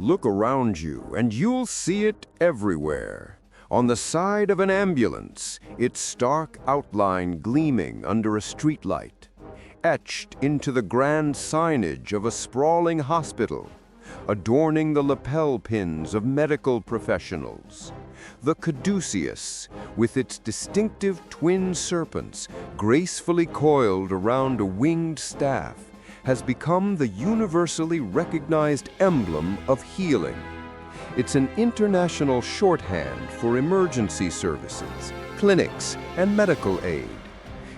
Look around you and you'll see it everywhere. On the side of an ambulance, its stark outline gleaming under a streetlight. Etched into the grand signage of a sprawling hospital, adorning the lapel pins of medical professionals. The caduceus, with its distinctive twin serpents gracefully coiled around a winged staff, has become the universally recognized emblem of healing. It's an international shorthand for emergency services, clinics, and medical aid.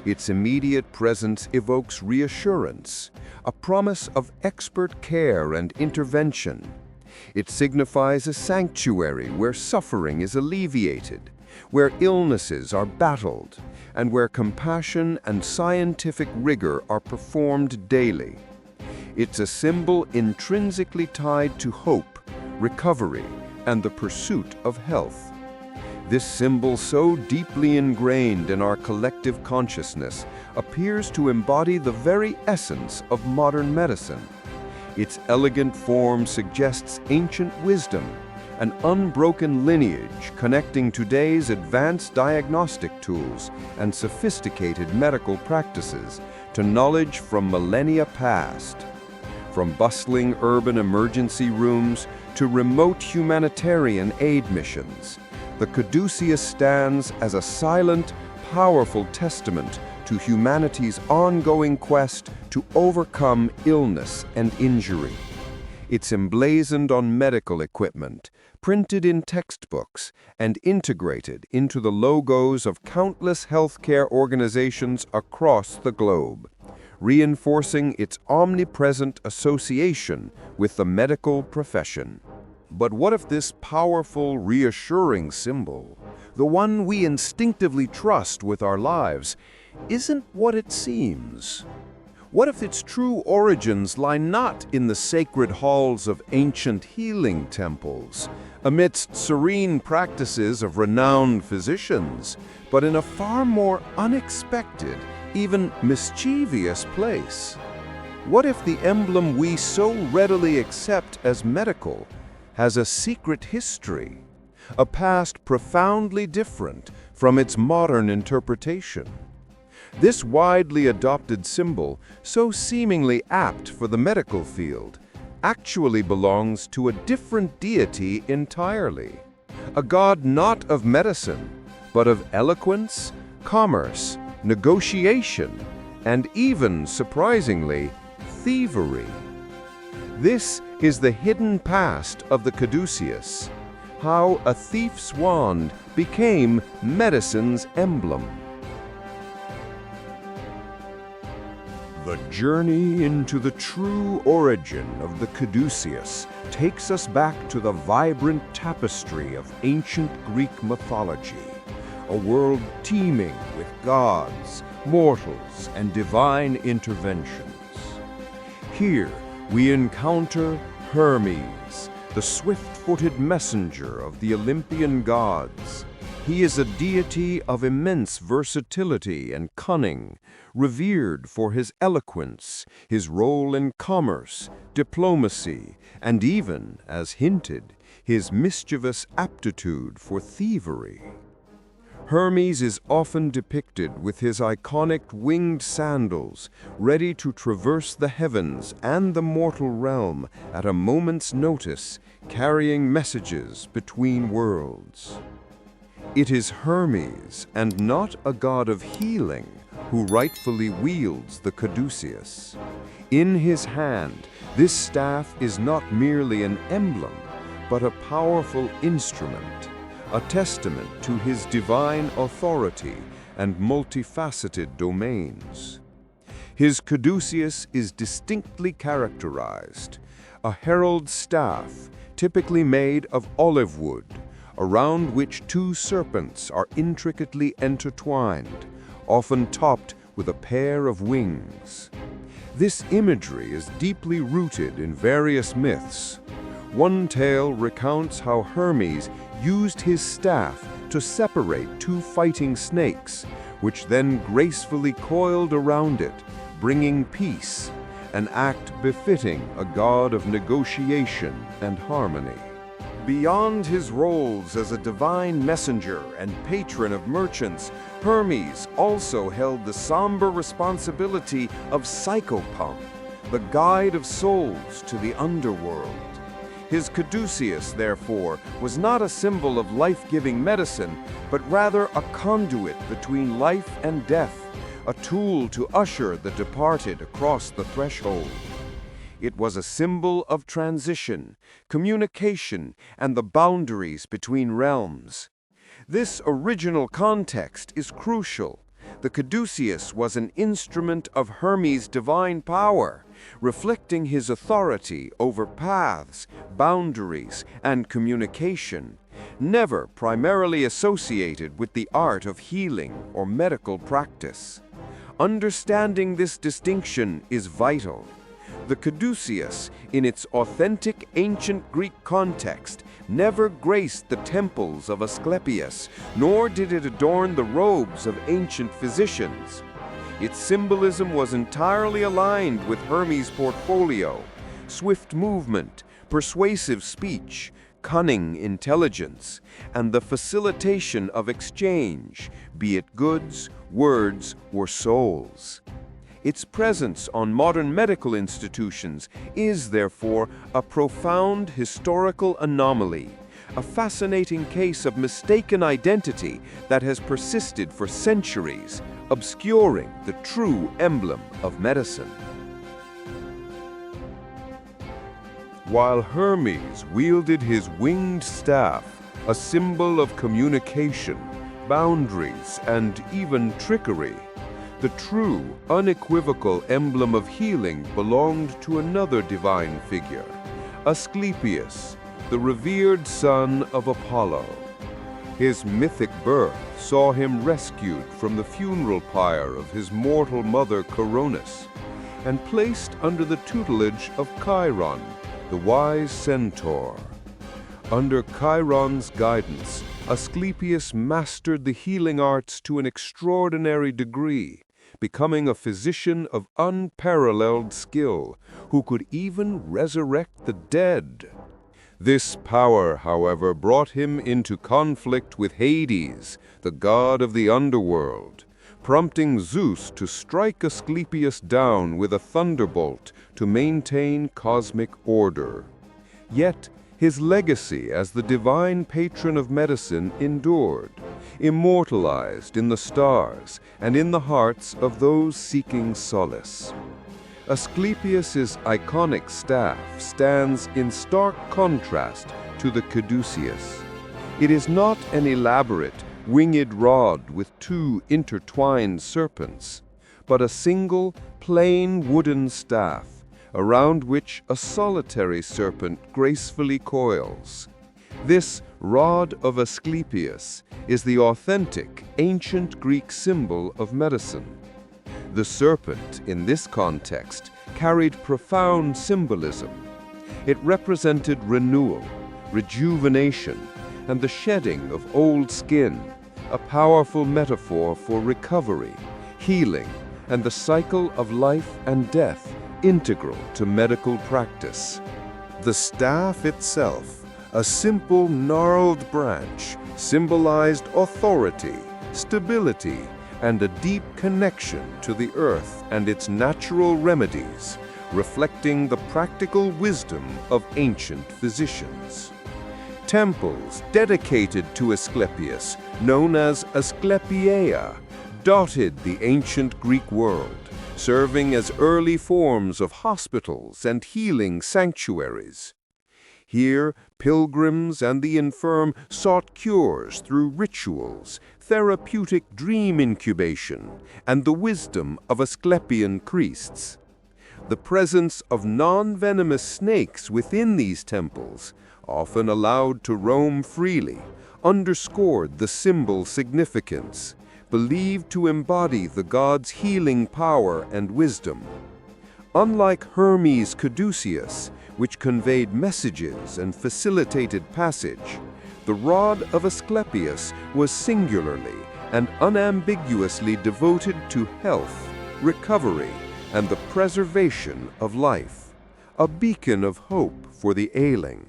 Its immediate presence evokes reassurance, a promise of expert care and intervention. It signifies a sanctuary where suffering is alleviated, where illnesses are battled, and where compassion and scientific rigor are performed daily. It's a symbol intrinsically tied to hope, recovery, and the pursuit of health. This symbol, so deeply ingrained in our collective consciousness, appears to embody the very essence of modern medicine. Its elegant form suggests ancient wisdom, an unbroken lineage connecting today's advanced diagnostic tools and sophisticated medical practices to knowledge from millennia past. From bustling urban emergency rooms to remote humanitarian aid missions, the caduceus stands as a silent, powerful testament to humanity's ongoing quest to overcome illness and injury. It's emblazoned on medical equipment, printed in textbooks, and integrated into the logos of countless healthcare organizations across the globe, reinforcing its omnipresent association with the medical profession. But what if this powerful, reassuring symbol, the one we instinctively trust with our lives, isn't what it seems? What if its true origins lie not in the sacred halls of ancient healing temples, amidst serene practices of renowned physicians, but in a far more unexpected, even mischievous place? What if the emblem we so readily accept as medical has a secret history, a past profoundly different from its modern interpretation? This widely adopted symbol, so seemingly apt for the medical field, actually belongs to a different deity entirely, a god not of medicine, but of eloquence, commerce, negotiation, and even, surprisingly, thievery. This is the hidden past of the caduceus, how a thief's wand became medicine's emblem. The journey into the true origin of the caduceus takes us back to the vibrant tapestry of ancient Greek mythology, a world teeming with gods, mortals, and divine interventions. Here, we encounter Hermes, the swift-footed messenger of the Olympian gods. He is a deity of immense versatility and cunning, revered for his eloquence, his role in commerce, diplomacy, and even, as hinted, his mischievous aptitude for thievery. Hermes is often depicted with his iconic winged sandals, ready to traverse the heavens and the mortal realm at a moment's notice, carrying messages between worlds. It is Hermes, and not a god of healing, who rightfully wields the caduceus. In his hand, this staff is not merely an emblem, but a powerful instrument, a testament to his divine authority and multifaceted domains. His caduceus is distinctly characterized, a herald staff typically made of olive wood, around which two serpents are intricately intertwined, often topped with a pair of wings. This imagery is deeply rooted in various myths. One tale recounts how Hermes used his staff to separate two fighting snakes, which then gracefully coiled around it, bringing peace, an act befitting a god of negotiation and harmony. Beyond his roles as a divine messenger and patron of merchants, Hermes also held the somber responsibility of psychopomp, the guide of souls to the underworld. His caduceus, therefore, was not a symbol of life-giving medicine, but rather a conduit between life and death, a tool to usher the departed across the threshold. It was a symbol of transition, communication, and the boundaries between realms. This original context is crucial. The caduceus was an instrument of Hermes' divine power, reflecting his authority over paths, boundaries, and communication, never primarily associated with the art of healing or medical practice. Understanding this distinction is vital. The caduceus, in its authentic ancient Greek context, never graced the temples of Asclepius, nor did it adorn the robes of ancient physicians. Its symbolism was entirely aligned with Hermes' portfolio: swift movement, persuasive speech, cunning intelligence, and the facilitation of exchange, be it goods, words, or souls. Its presence on modern medical institutions is, therefore, a profound historical anomaly, a fascinating case of mistaken identity that has persisted for centuries, obscuring the true emblem of medicine. While Hermes wielded his winged staff, a symbol of communication, boundaries, and even trickery, the true, unequivocal emblem of healing belonged to another divine figure, Asclepius, the revered son of Apollo. His mythic birth saw him rescued from the funeral pyre of his mortal mother Coronis and placed under the tutelage of Chiron, the wise centaur. Under Chiron's guidance, Asclepius mastered the healing arts to an extraordinary degree, becoming a physician of unparalleled skill, who could even resurrect the dead. This power, however, brought him into conflict with Hades, the god of the underworld, prompting Zeus to strike Asclepius down with a thunderbolt to maintain cosmic order. Yet, his legacy as the divine patron of medicine endured, immortalized in the stars and in the hearts of those seeking solace. Asclepius's iconic staff stands in stark contrast to the caduceus. It is not an elaborate, winged rod with two intertwined serpents, but a single, plain wooden staff, around which a solitary serpent gracefully coils. This rod of Asclepius is the authentic, ancient Greek symbol of medicine. The serpent, in this context, carried profound symbolism. It represented renewal, rejuvenation, and the shedding of old skin, a powerful metaphor for recovery, healing, and the cycle of life and death integral to medical practice. The staff itself, a simple gnarled branch, symbolized authority, stability, and a deep connection to the earth and its natural remedies, reflecting the practical wisdom of ancient physicians. Temples dedicated to Asclepius, known as Asclepia, dotted the ancient Greek world, serving as early forms of hospitals and healing sanctuaries. Here, pilgrims and the infirm sought cures through rituals, therapeutic dream incubation, and the wisdom of Asclepian priests. The presence of non-venomous snakes within these temples, often allowed to roam freely, underscored the symbol's significance, believed to embody the god's healing power and wisdom. Unlike Hermes' caduceus, which conveyed messages and facilitated passage, the rod of Asclepius was singularly and unambiguously devoted to health, recovery, and the preservation of life, a beacon of hope for the ailing.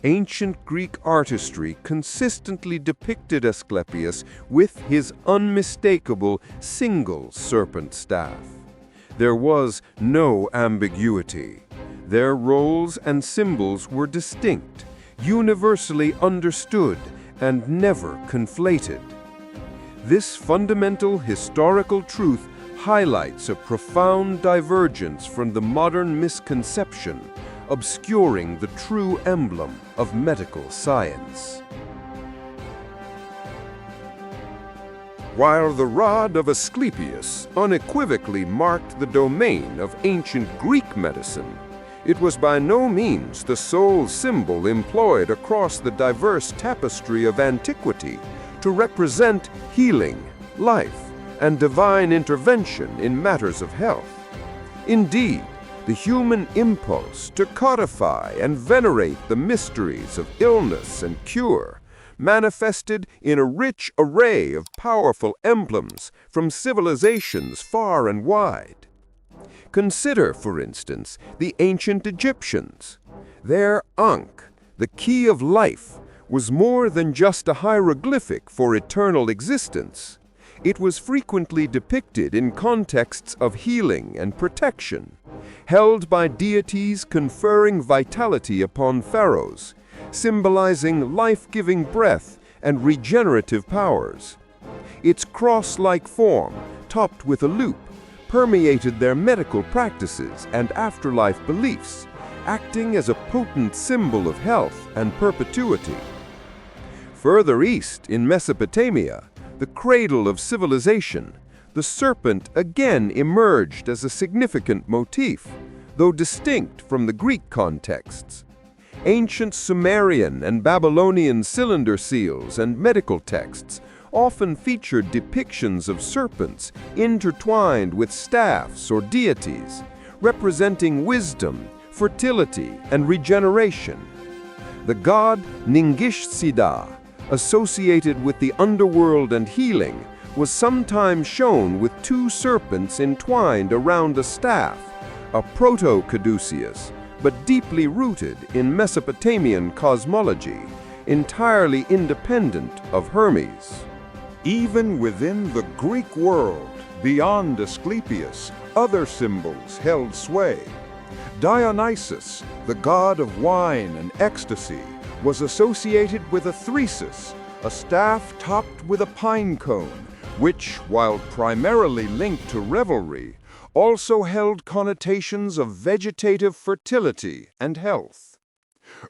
Ancient Greek artistry consistently depicted Asclepius with his unmistakable single serpent staff. There was no ambiguity. Their roles and symbols were distinct, universally understood, and never conflated. This fundamental historical truth highlights a profound divergence from the modern misconception, obscuring the true emblem of medical science. While the rod of Asclepius unequivocally marked the domain of ancient Greek medicine, it was by no means the sole symbol employed across the diverse tapestry of antiquity to represent healing, life, and divine intervention in matters of health. Indeed, the human impulse to codify and venerate the mysteries of illness and cure manifested in a rich array of powerful emblems from civilizations far and wide. Consider, for instance, the ancient Egyptians. Their Ankh, the key of life, was more than just a hieroglyphic for eternal existence. It was frequently depicted in contexts of healing and protection, held by deities conferring vitality upon pharaohs, symbolizing life-giving breath and regenerative powers. Its cross-like form, topped with a loop, permeated their medical practices and afterlife beliefs, acting as a potent symbol of health and perpetuity. Further east, in Mesopotamia, the cradle of civilization, the serpent again emerged as a significant motif, though distinct from the Greek contexts. Ancient Sumerian and Babylonian cylinder seals and medical texts often featured depictions of serpents intertwined with staffs or deities, representing wisdom, fertility, and regeneration. The god Ningishzida, associated with the underworld and healing, was sometimes shown with two serpents entwined around a staff, a proto-Caduceus, but deeply rooted in Mesopotamian cosmology, entirely independent of Hermes. Even within the Greek world, beyond Asclepius, other symbols held sway. Dionysus, the god of wine and ecstasy, was associated with a thyrsus, a staff topped with a pine cone, which, while primarily linked to revelry, also held connotations of vegetative fertility and health.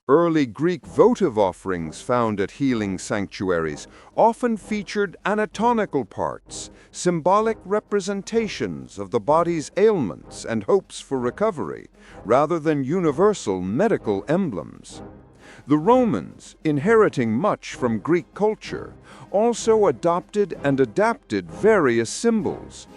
Early Greek votive offerings found at healing sanctuaries often featured anatomical parts, symbolic representations of the body's ailments and hopes for recovery, rather than universal medical emblems. The Romans, inheriting much from Greek culture, also adopted and adapted various symbols.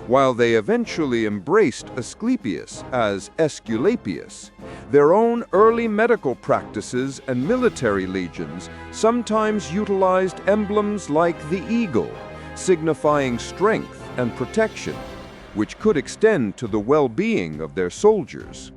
While they eventually embraced Asclepius as Aesculapius, their own early medical practices and military legions sometimes utilized emblems like the eagle, signifying strength and protection, which could extend to the well-being of their soldiers.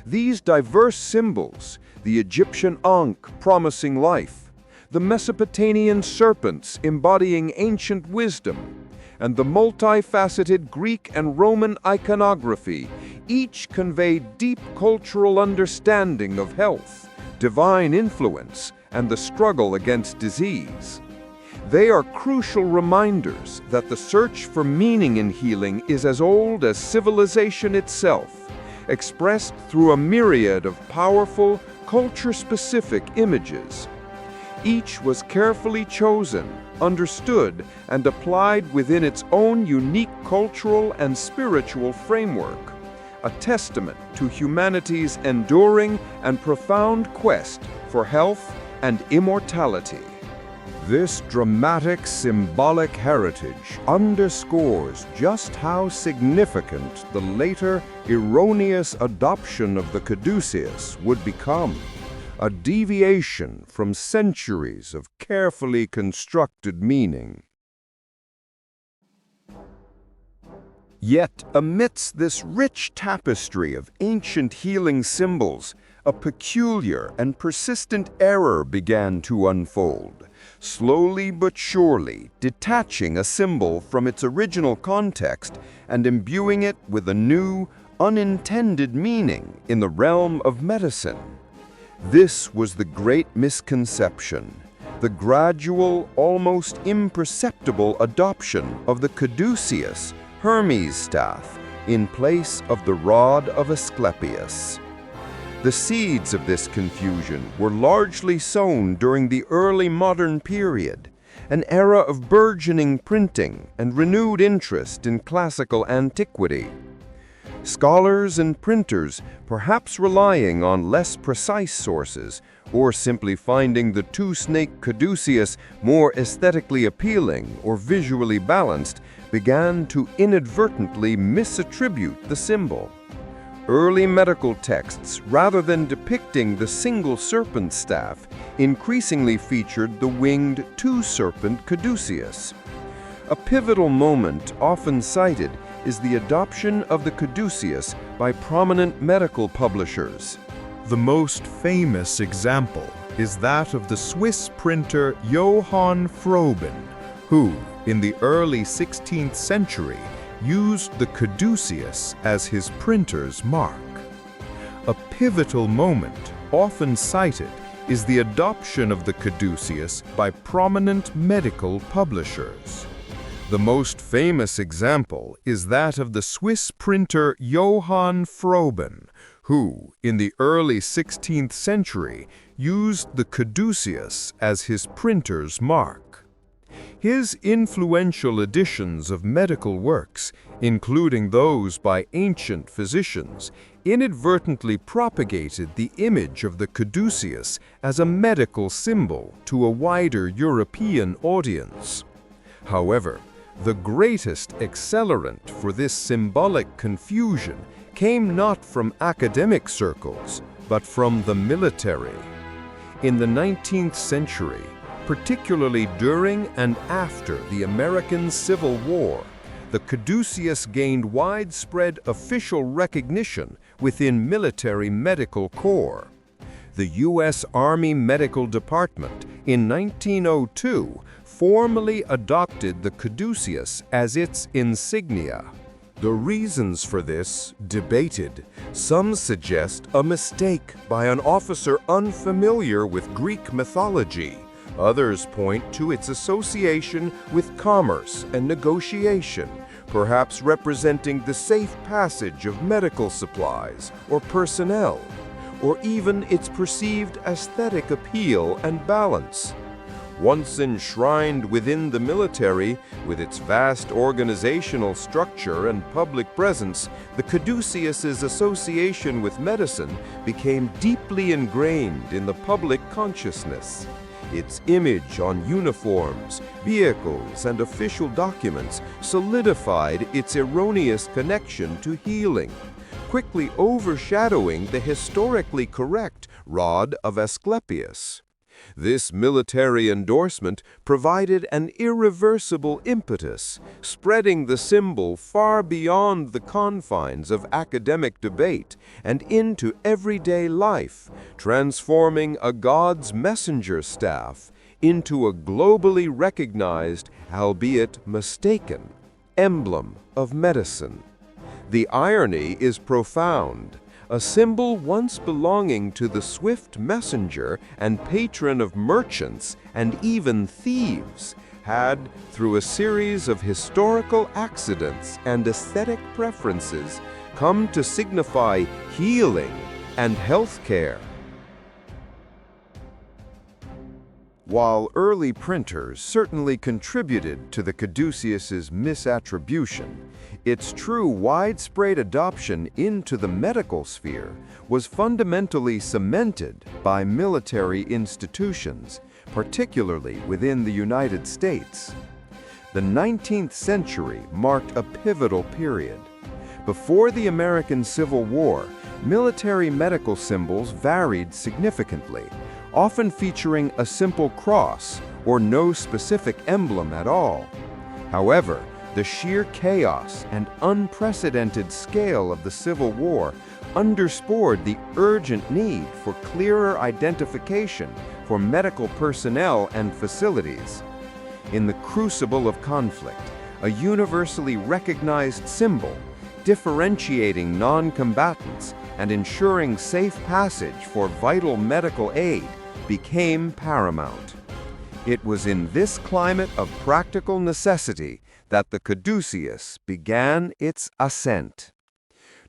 These diverse symbols, the Egyptian Ankh promising life, the Mesopotamian serpents embodying ancient wisdom, and the multifaceted Greek and Roman iconography each conveyed deep cultural understanding of health, divine influence, and the struggle against disease. They are crucial reminders that the search for meaning in healing is as old as civilization itself, expressed through a myriad of powerful, culture-specific images. Each was carefully chosen, understood, and applied within its own unique cultural and spiritual framework, a testament to humanity's enduring and profound quest for health and immortality. This dramatic symbolic heritage underscores just how significant the later erroneous adoption of the Caduceus would become, a deviation from centuries of carefully constructed meaning. Yet, amidst this rich tapestry of ancient healing symbols, a peculiar and persistent error began to unfold, slowly but surely detaching a symbol from its original context and imbuing it with a new, unintended meaning in the realm of medicine. This was the Great Misconception, the gradual, almost imperceptible adoption of the Caduceus, Hermes staff, in place of the rod of Asclepius. The seeds of this confusion were largely sown during the early modern period, an era of burgeoning printing and renewed interest in classical antiquity. Scholars and printers, perhaps relying on less precise sources, or simply finding the two-snake Caduceus more aesthetically appealing or visually balanced, began to inadvertently misattribute the symbol. Early medical texts, rather than depicting the single serpent staff, increasingly featured the winged two-serpent Caduceus. A pivotal moment often cited is the adoption of the Caduceus by prominent medical publishers. The most famous example is that of the Swiss printer Johann Froben, who, in the early 16th century, used the Caduceus as his printer's mark. A pivotal moment, often cited, is the adoption of the Caduceus by prominent medical publishers. The most famous example is that of the Swiss printer Johann Froben, who, in the early 16th century, used the Caduceus as his printer's mark. His influential editions of medical works, including those by ancient physicians, inadvertently propagated the image of the Caduceus as a medical symbol to a wider European audience. However, the greatest accelerant for this symbolic confusion came not from academic circles, but from the military. In the 19th century, particularly during and after the American Civil War, the Caduceus gained widespread official recognition within military medical corps. The U.S. Army Medical Department, in 1902, formally adopted the Caduceus as its insignia. The reasons for this, debated. Some suggest a mistake by an officer unfamiliar with Greek mythology. Others point to its association with commerce and negotiation, perhaps representing the safe passage of medical supplies or personnel, or even its perceived aesthetic appeal and balance. Once enshrined within the military, with its vast organizational structure and public presence, the Caduceus's association with medicine became deeply ingrained in the public consciousness. Its image on uniforms, vehicles, and official documents solidified its erroneous connection to healing, quickly overshadowing the historically correct rod of Asclepius. This military endorsement provided an irreversible impetus, spreading the symbol far beyond the confines of academic debate and into everyday life, transforming a god's messenger staff into a globally recognized, albeit mistaken, emblem of medicine. The irony is profound. A symbol once belonging to the swift messenger and patron of merchants and even thieves had, through a series of historical accidents and aesthetic preferences, come to signify healing and health care. While early printers certainly contributed to the Caduceus's misattribution, its true widespread adoption into the medical sphere was fundamentally cemented by military institutions, particularly within the United States. The 19th century marked a pivotal period. Before the American Civil War, military medical symbols varied significantly, often featuring a simple cross or no specific emblem at all. However, The sheer chaos and unprecedented scale of the Civil War underscored the urgent need for clearer identification for medical personnel and facilities. In the crucible of conflict, a universally recognized symbol, differentiating non-combatants and ensuring safe passage for vital medical aid, became paramount. It was in this climate of practical necessity that the caduceus began its ascent.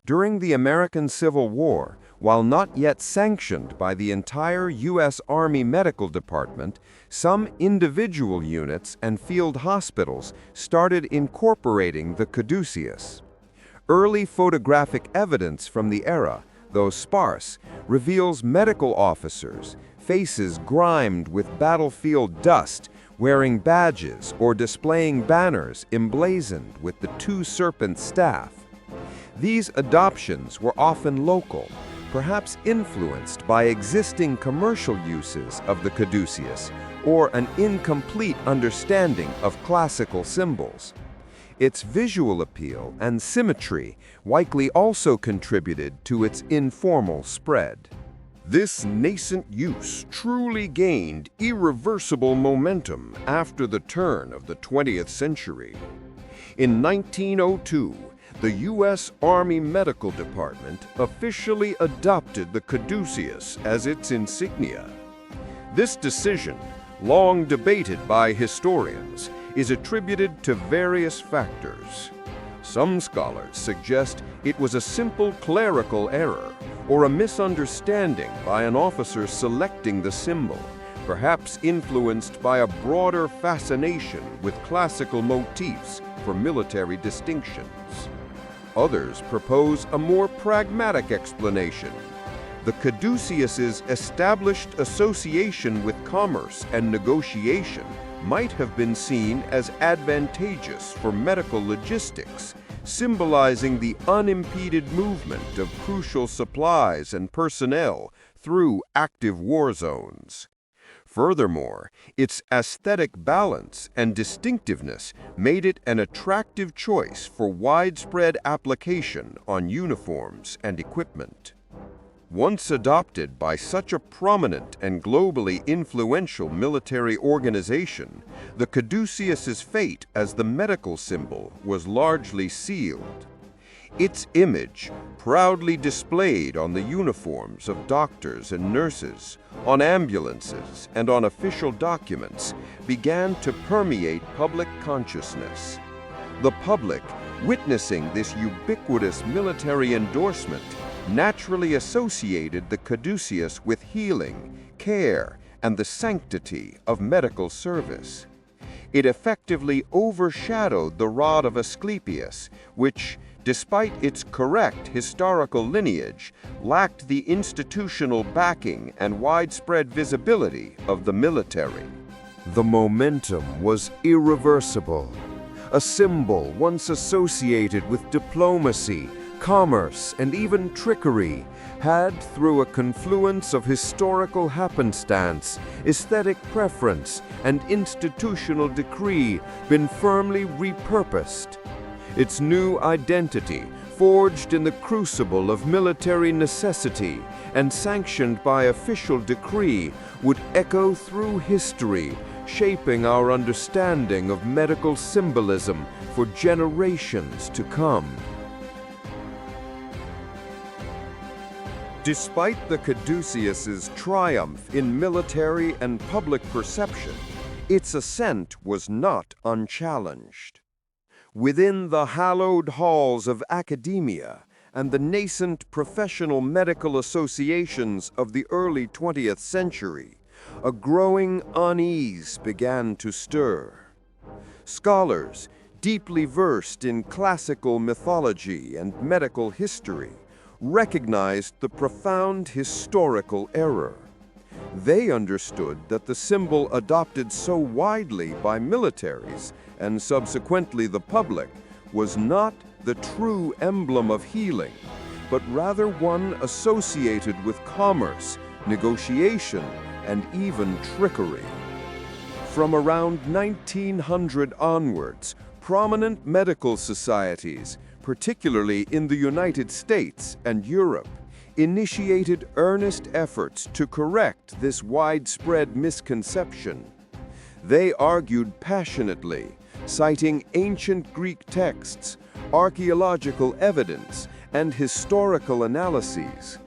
During the American Civil War, while not yet sanctioned by the entire U.S. Army Medical Department, some individual units and field hospitals started incorporating the caduceus. Early photographic evidence from the era, though sparse, reveals medical officers, faces grimed with battlefield dust, wearing badges or displaying banners emblazoned with the two-serpent staff. These adoptions were often local, perhaps influenced by existing commercial uses of the caduceus or an incomplete understanding of classical symbols. Its visual appeal and symmetry likely also contributed to its informal spread. This nascent use truly gained irreversible momentum after the turn of the 20th century. In 1902, the U.S. Army Medical Department officially adopted the caduceus as its insignia. This decision, long debated by historians, is attributed to various factors. Some scholars suggest it was a simple clerical error or a misunderstanding by an officer selecting the symbol, perhaps influenced by a broader fascination with classical motifs for military distinctions. Others propose a more pragmatic explanation. The caduceus's established association with commerce and negotiation might have been seen as advantageous for medical logistics, symbolizing the unimpeded movement of crucial supplies and personnel through active war zones. Furthermore, its aesthetic balance and distinctiveness made it an attractive choice for widespread application on uniforms and equipment. Once adopted by such a prominent and globally influential military organization, the caduceus's fate as the medical symbol was largely sealed. Its image, proudly displayed on the uniforms of doctors and nurses, on ambulances, and on official documents, began to permeate public consciousness. The public, witnessing this ubiquitous military endorsement, naturally associated the caduceus with healing, care, and the sanctity of medical service. It effectively overshadowed the rod of Asclepius, which, despite its correct historical lineage, lacked the institutional backing and widespread visibility of the military. The momentum was irreversible. A symbol once associated with diplomacy, commerce, and even trickery had, through a confluence of historical happenstance, aesthetic preference, and institutional decree, been firmly repurposed. Its new identity, forged in the crucible of military necessity and sanctioned by official decree, would echo through history, shaping our understanding of medical symbolism for generations to come. Despite the caduceus's triumph in military and public perception, its ascent was not unchallenged. Within the hallowed halls of academia and the nascent professional medical associations of the early 20th century, a growing unease began to stir. Scholars, deeply versed in classical mythology and medical history, recognized the profound historical error. They understood that the symbol adopted so widely by militaries and subsequently the public was not the true emblem of healing, but rather one associated with commerce, negotiation, and even trickery. From around 1900 onwards, Prominent medical societies, particularly in the United States and Europe, initiated earnest efforts to correct this widespread misconception. They argued passionately, citing ancient Greek texts, archaeological evidence, and historical analyses,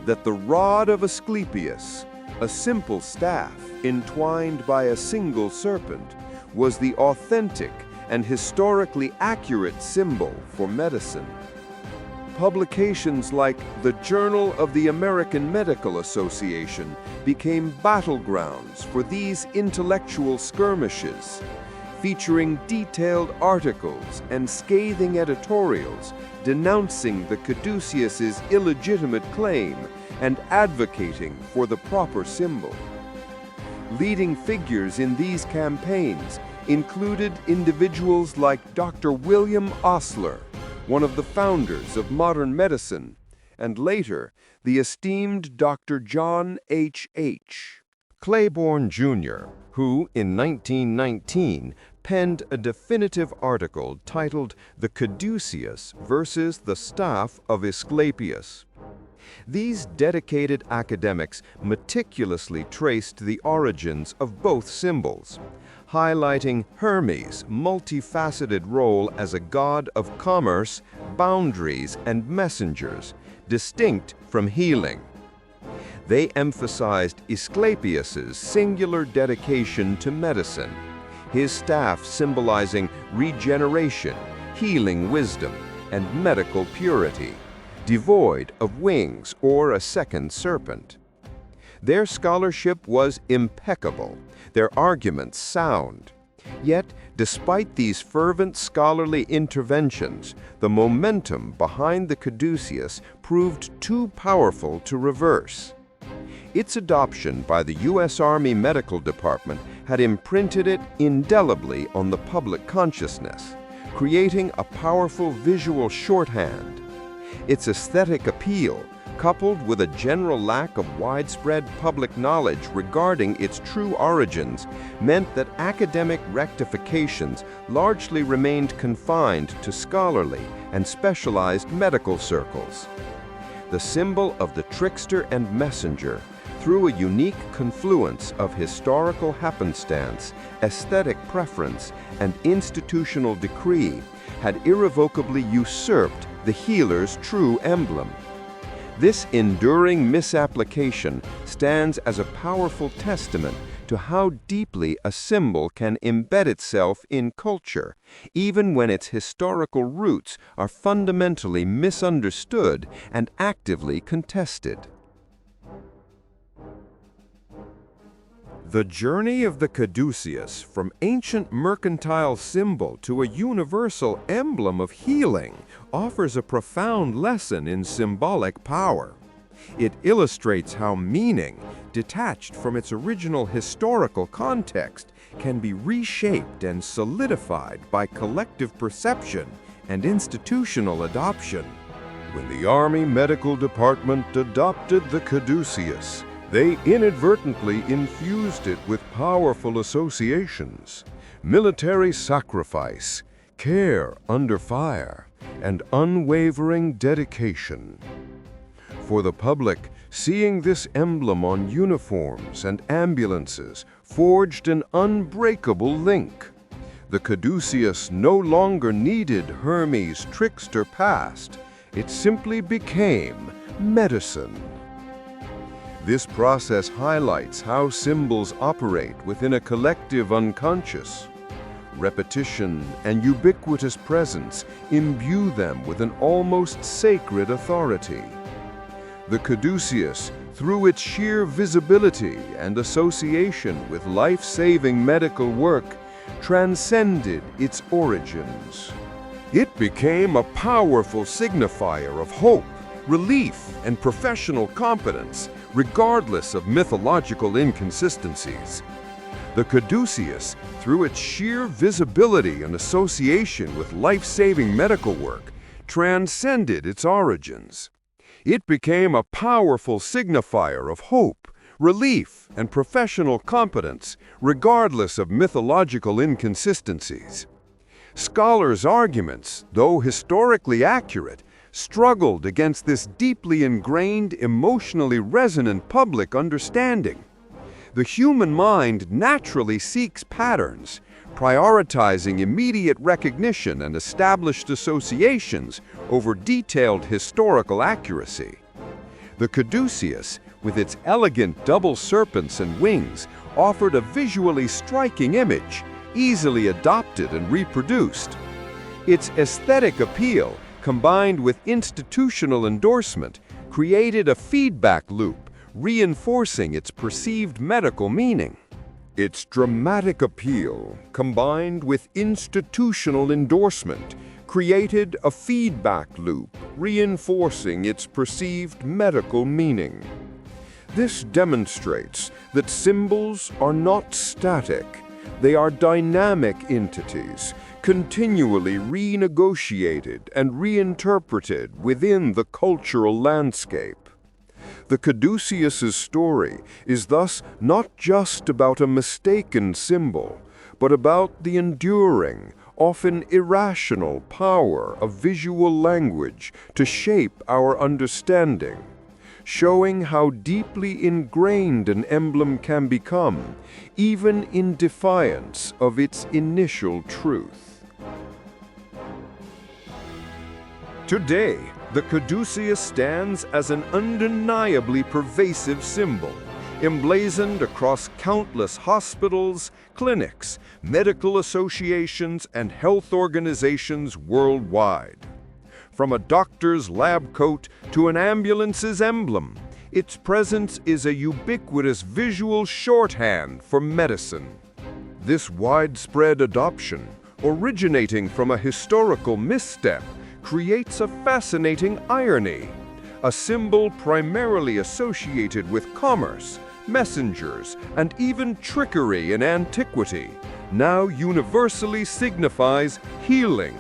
that the rod of Asclepius, a simple staff entwined by a single serpent, was the authentic and historically accurate symbol for medicine. Publications like the Journal of the American Medical Association became battlegrounds for these intellectual skirmishes, featuring detailed articles and scathing editorials denouncing the Caduceus's illegitimate claim and advocating for the proper symbol. Leading figures in these campaigns included individuals like Dr. William Osler, one of the founders of modern medicine, and later the esteemed Dr. John H. Claiborne, Jr., who in 1919 penned a definitive article titled The Caduceus versus the Staff of Asclepius. These dedicated academics meticulously traced the origins of both symbols, highlighting Hermes' multifaceted role as a god of commerce, boundaries, and messengers, distinct from healing. They emphasized Asclepius's singular dedication to medicine, his staff symbolizing regeneration, healing wisdom, and medical purity, devoid of wings or a second serpent. Their scholarship was impeccable, their arguments sound. Yet, despite these fervent scholarly interventions, the momentum behind the Caduceus proved too powerful to reverse. Its adoption by the U.S. Army Medical Department had imprinted it indelibly on the public consciousness, creating a powerful visual shorthand. Its aesthetic appeal, coupled with a general lack of widespread public knowledge regarding its true origins, meant that academic rectifications largely remained confined to scholarly and specialized medical circles. The symbol of the trickster and messenger, through a unique confluence of historical happenstance, aesthetic preference, and institutional decree, had irrevocably usurped the healer's true emblem. This enduring misapplication stands as a powerful testament to how deeply a symbol can embed itself in culture, even when its historical roots are fundamentally misunderstood and actively contested. The journey of the Caduceus from ancient mercantile symbol to a universal emblem of healing offers a profound lesson in symbolic power. It illustrates how meaning, detached from its original historical context, can be reshaped and solidified by collective perception and institutional adoption. When the Army Medical Department adopted the Caduceus, they inadvertently infused it with powerful associations: military sacrifice, care under fire, and unwavering dedication. For the public, seeing this emblem on uniforms and ambulances forged an unbreakable link. The Caduceus no longer needed Hermes' trickster past. It simply became medicine. This process highlights how symbols operate within a collective unconscious. Repetition and ubiquitous presence imbue them with an almost sacred authority. The Caduceus, through its sheer visibility and association with life-saving medical work, transcended its origins. It became a powerful signifier of hope, relief, and professional competence, regardless of mythological inconsistencies. The Caduceus, through its sheer visibility and association with life-saving medical work, transcended its origins. It became a powerful signifier of hope, relief, and professional competence, regardless of mythological inconsistencies. Scholars' arguments, though historically accurate, struggled against this deeply ingrained, emotionally resonant public understanding. The human mind naturally seeks patterns, prioritizing immediate recognition and established associations over detailed historical accuracy. The Caduceus, with its elegant double serpents and wings, offered a visually striking image, easily adopted and reproduced. Its aesthetic appeal, combined with institutional endorsement, created a feedback loop, reinforcing its perceived medical meaning. Its dramatic appeal, combined with institutional endorsement, created a feedback loop, reinforcing its perceived medical meaning. This demonstrates that symbols are not static. They are dynamic entities, continually renegotiated and reinterpreted within the cultural landscape. The Caduceus's story is thus not just about a mistaken symbol, but about the enduring, often irrational power of visual language to shape our understanding, showing how deeply ingrained an emblem can become, even in defiance of its initial truth. Today, the Caduceus stands as an undeniably pervasive symbol, emblazoned across countless hospitals, clinics, medical associations, and health organizations worldwide. From a doctor's lab coat to an ambulance's emblem, its presence is a ubiquitous visual shorthand for medicine. This widespread adoption, originating from a historical misstep, creates a fascinating irony. A symbol primarily associated with commerce, messengers, and even trickery in antiquity, now universally signifies healing.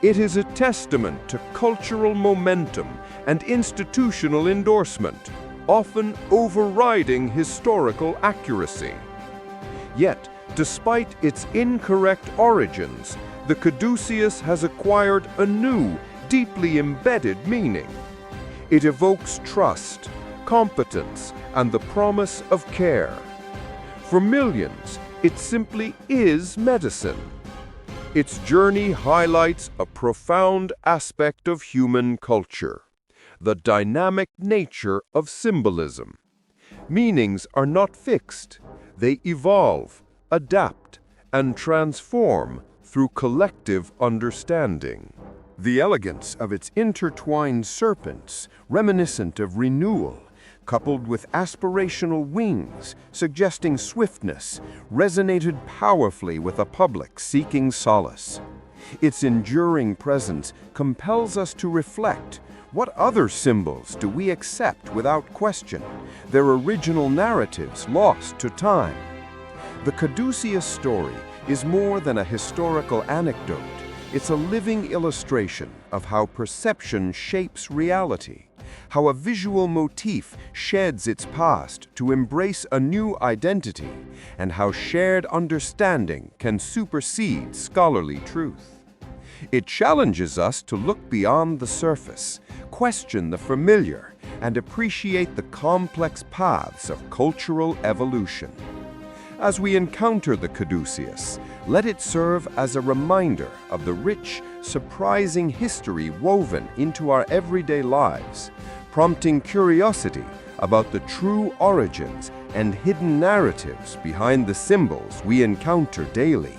It is a testament to cultural momentum and institutional endorsement, often overriding historical accuracy. Yet, despite its incorrect origins, the Caduceus has acquired a new, deeply embedded meaning. It evokes trust, competence, and the promise of care. For millions, it simply is medicine. Its journey highlights a profound aspect of human culture, the dynamic nature of symbolism. Meanings are not fixed. They evolve, adapt, and transform through collective understanding. The elegance of its intertwined serpents, reminiscent of renewal, coupled with aspirational wings, suggesting swiftness, resonated powerfully with a public seeking solace. Its enduring presence compels us to reflect: what other symbols do we accept without question, their original narratives lost to time? The Caduceus story is more than a historical anecdote. It's a living illustration of how perception shapes reality, how a visual motif sheds its past to embrace a new identity, and how shared understanding can supersede scholarly truth. It challenges us to look beyond the surface, question the familiar, and appreciate the complex paths of cultural evolution. As we encounter the Caduceus, let it serve as a reminder of the rich, surprising history woven into our everyday lives, prompting curiosity about the true origins and hidden narratives behind the symbols we encounter daily.